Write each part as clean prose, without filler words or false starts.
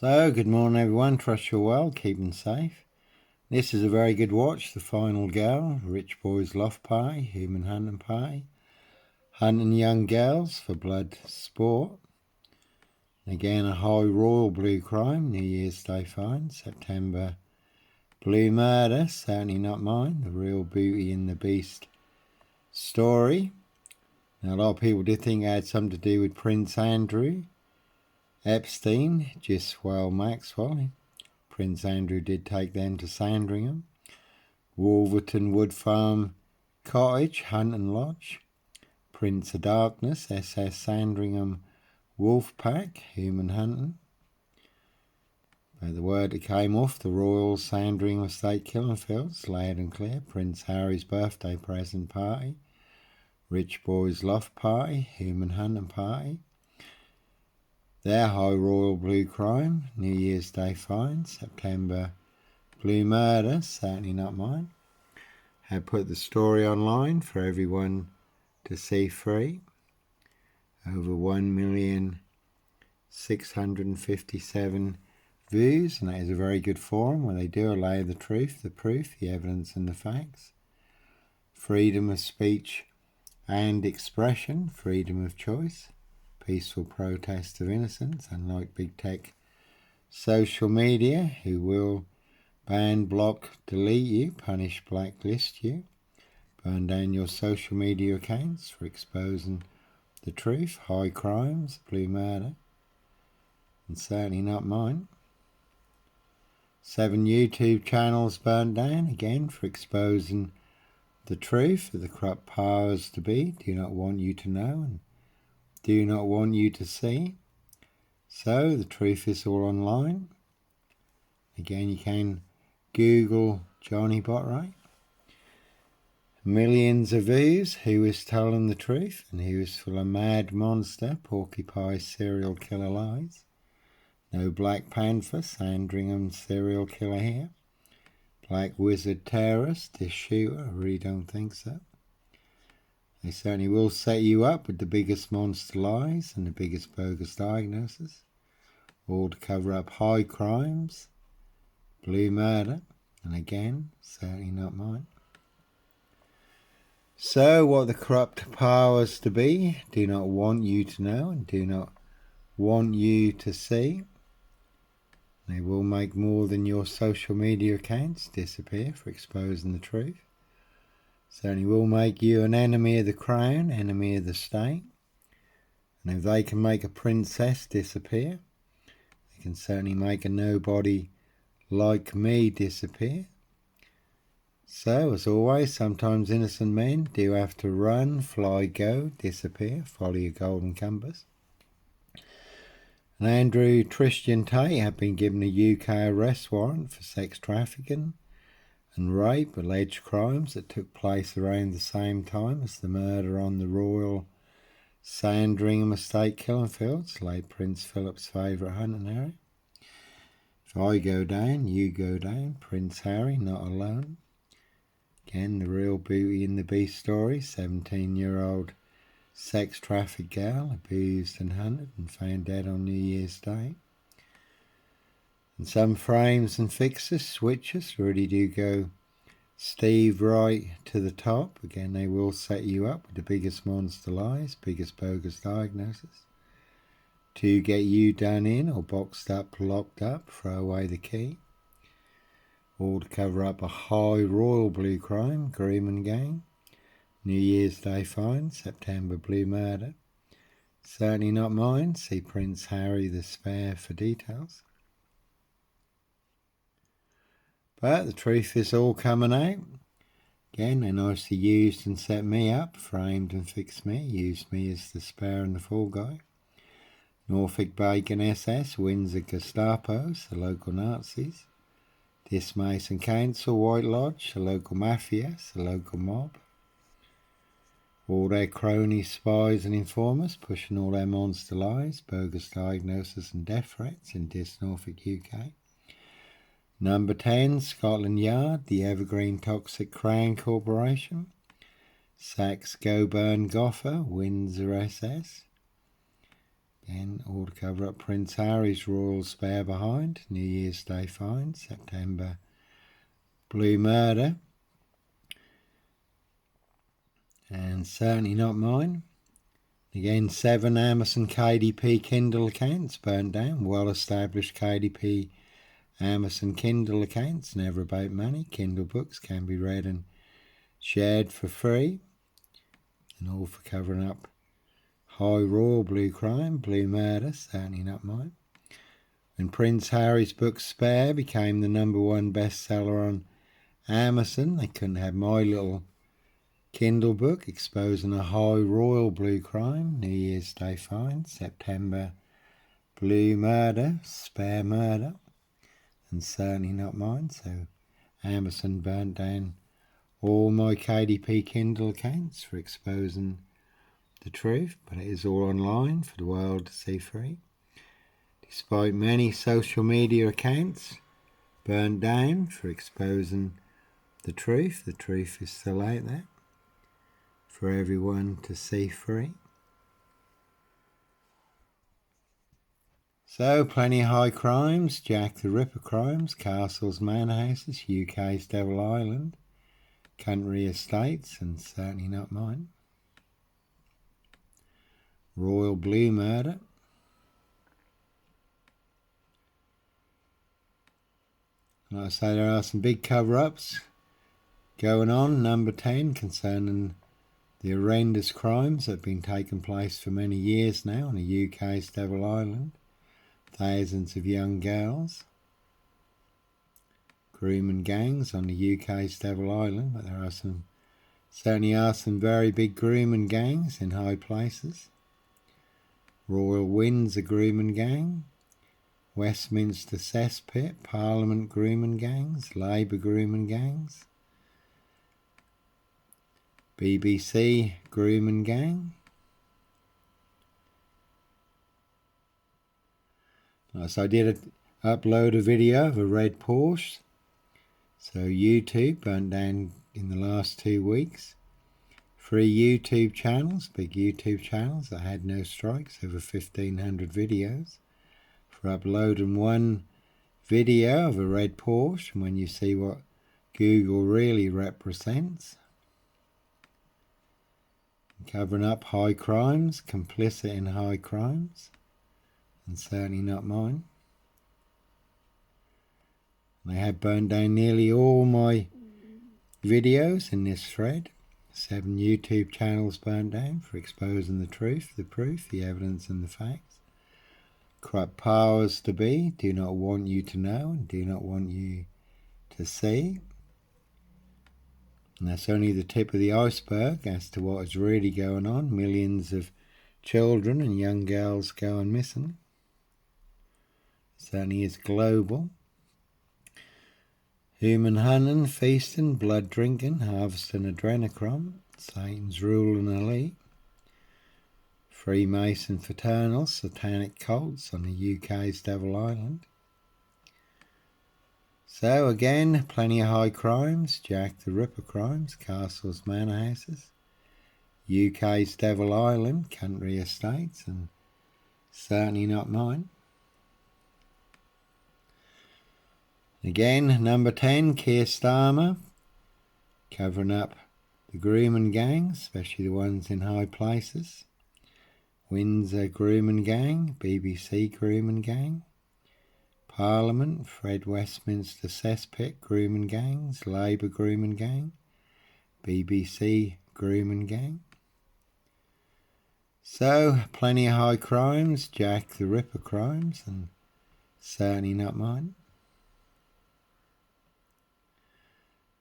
So, good morning everyone, trust you're well, keeping safe. This is a very good watch, The Final Girl, Rich Boys Loft Party, Human Hunting Party, Hunting Young Girls for Blood Sport. Again, a high royal blue crime, New Year's Day find, September blue murder, certainly not mine, the real Beauty and the Beast story. Now, a lot of people did think it had something to do with Prince Andrew, Epstein, Giswell Maxwell. Prince Andrew did take them to Sandringham, Wolverton Wood Farm Cottage, Hunting Lodge, Prince of Darkness, SS Sandringham Wolf Pack, Human Hunting. By the word that came off the Royal Sandringham Estate Killing Fields, loud and clear. Prince Harry's birthday present party, Rich Boys Loft Party, Human Hunting Party. Their high royal blue crime, New Year's Day find, September blue murder, certainly not mine. Had put the story online for everyone to see free. Over 1,657,000 views, and that is a very good forum where they do allow the truth, the proof, the evidence and the facts. Freedom of speech and expression, freedom of choice. Peaceful protest of innocence, unlike big tech social media, who will ban, block, delete you, punish, blacklist you, burn down your social media accounts for exposing the truth, high crimes, blue murder, and certainly not mine. 7 YouTube channels burned down, again for exposing the truth that the corrupt powers to be do not want you to know and do not want you to see. So the truth is all online. Again, you can Google Johnny Botwright. Millions of views, who is telling the truth and who is full of mad monster, porcupine serial killer lies. No Black Panther, Sandringham serial killer here. Black wizard terrorist, this shooter, I really don't think so. They certainly will set you up with the biggest monster lies and the biggest bogus diagnosis, all to cover up high crimes, blue murder, and again, certainly not mine. So what the corrupt powers to be do not want you to know and do not want you to see. They will make more than your social media accounts disappear for exposing the truth. Certainly will make you an enemy of the crown, enemy of the state. And if they can make a princess disappear, they can certainly make a nobody like me disappear. So, as always, sometimes innocent men do have to run, fly, go, disappear, follow your golden compass. And Andrew Tristan Tate had been given a UK arrest warrant for sex trafficking and rape, alleged crimes that took place around the same time as the murder on the Royal Sandringham Estate Killing Fields, late Prince Philip's favourite hunting area. If I go down, you go down, Prince Harry not alone. Again, the real Beauty and the Beast story, 17-year-old sex trafficked girl abused and hunted and found dead on New Year's Day. And some frames and fixes, switches, really do go Steve right to the top. Again, they will set you up with the biggest monster lies, biggest bogus diagnosis, to get you done in or boxed up, locked up, throw away the key. All to cover up a high royal blue crime, Groom and Gang. New Year's Day find, September blue murder. Certainly not mine. See Prince Harry the Spare for details. But the truth is all coming out. Again, they nicely used and set me up, framed and fixed me, used me as the spare and the fall guy. Norfolk Bacon SS, Windsor Gestapos, the local Nazis. Dismason Council, White Lodge, the local mafias, the local mob. All their cronies, spies and informers pushing all their monster lies, bogus diagnosis and death threats in Norfolk, UK. Number 10, Scotland Yard, the Evergreen Toxic Crown Corporation. Sachs Goburn Goffer, Windsor SS. Again, all to cover up Prince Harry's royal spare behind. New Year's Day find. September Blue Murder. And certainly not mine. Again, 7 Amazon KDP Kindle accounts burnt down. Well-established KDP Amazon Kindle accounts. Never about money. Kindle books can be read and shared for free. And all for covering up high royal blue crime, blue murder. Certainly not mine. When Prince Harry's book Spare became the #1 bestseller on Amazon, they couldn't have my little Kindle book exposing a high royal blue crime. New Year's Day find. September Blue Murder, Spare Murder. And certainly not mine. So Amazon burnt down all my KDP Kindle accounts for exposing the truth. But it is all online for the world to see free. Despite many social media accounts burnt down for exposing the truth is still out there for everyone to see free. So, plenty of high crimes, Jack the Ripper crimes, castles, manor houses, UK's Devil Island, country estates, and certainly not mine. Royal Blue Murder. Like I say, there are some big cover-ups going on. Number 10, concerning the horrendous crimes that have been taking place for many years now on the UK's Devil Island. Thousands of young girls. Grooming gangs on the UK's Devil Island, but there are certainly some very big grooming gangs in high places. Royal Windsor grooming gang, Westminster cesspit, Parliament grooming gangs, Labour grooming gangs, BBC grooming gang. So I did upload a video of a red Porsche. So YouTube burnt down in the last 2 weeks. 3 YouTube channels, big YouTube channels that had no strikes, over 1,500 videos for uploading one video of a red Porsche. And when you see what Google really represents, covering up high crimes, complicit in high crimes, and certainly not mine. They have burned down nearly all my videos in this thread. 7 YouTube channels burned down for exposing the truth, the proof, the evidence and the facts. Corrupt powers to be do not want you to know and do not want you to see. And that's only the tip of the iceberg as to what is really going on. Millions of children and young girls going missing. Certainly is global. Human hunting, feasting, blood drinking, harvesting adrenochrome, Satan's ruling elite, Freemason fraternal, satanic cults on the UK's Devil Island. So again, plenty of high crimes, Jack the Ripper crimes, castles, manor houses, UK's Devil Island, country estates, and certainly not mine. Again, number 10, Keir Starmer, covering up the grooming gangs, especially the ones in high places. Windsor grooming gang, BBC grooming gang. Parliament, Fred Westminster cesspit grooming gangs, Labour grooming gang, BBC grooming gang. So, plenty of high crimes, Jack the Ripper crimes, and certainly not mine.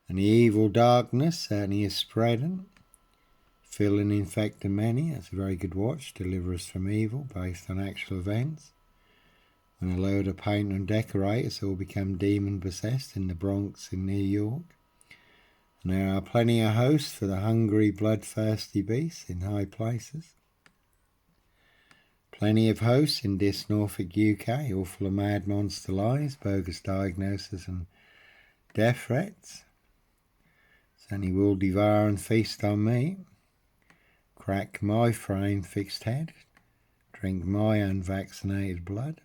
And the evil darkness certainly is spreading, filling, infecting many. That's a very good watch, Deliver Us From Evil, based on actual events. When a load of paint and decorators all become demon-possessed in the Bronx in New York. And there are plenty of hosts for the hungry, bloodthirsty beasts in high places. Plenty of hosts in this Norfolk, UK, all full of mad monster lies, bogus diagnoses and death threats. Certainly will devour and feast on me, crack my frame fixed head, drink my unvaccinated blood.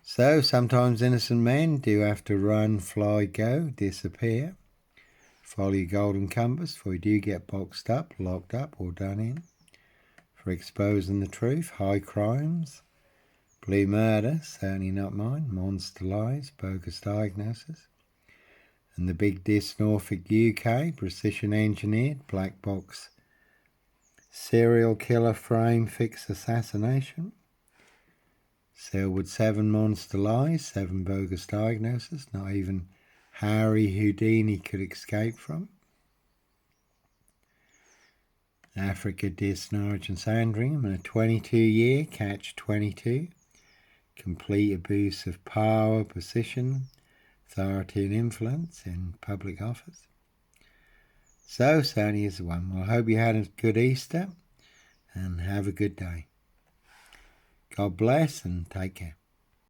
So sometimes innocent men do have to run, fly, go, disappear. Follow your golden compass, for you do get boxed up, locked up, or done in for exposing the truth, high crimes, blue murder, certainly not mine, monster lies, bogus diagnosis, and the big dis Norfolk UK, precision engineered, black box, serial killer frame fix assassination, Selwood 7 monster lies, 7 bogus diagnosis, not even Harry Houdini could escape from. Africa dis Norwich and Sandringham, and a 22-year catch 22, complete abuse of power, position, authority and influence in public office. So certainly is the one. Well, I hope you had a good Easter and have a good day. God bless and take care.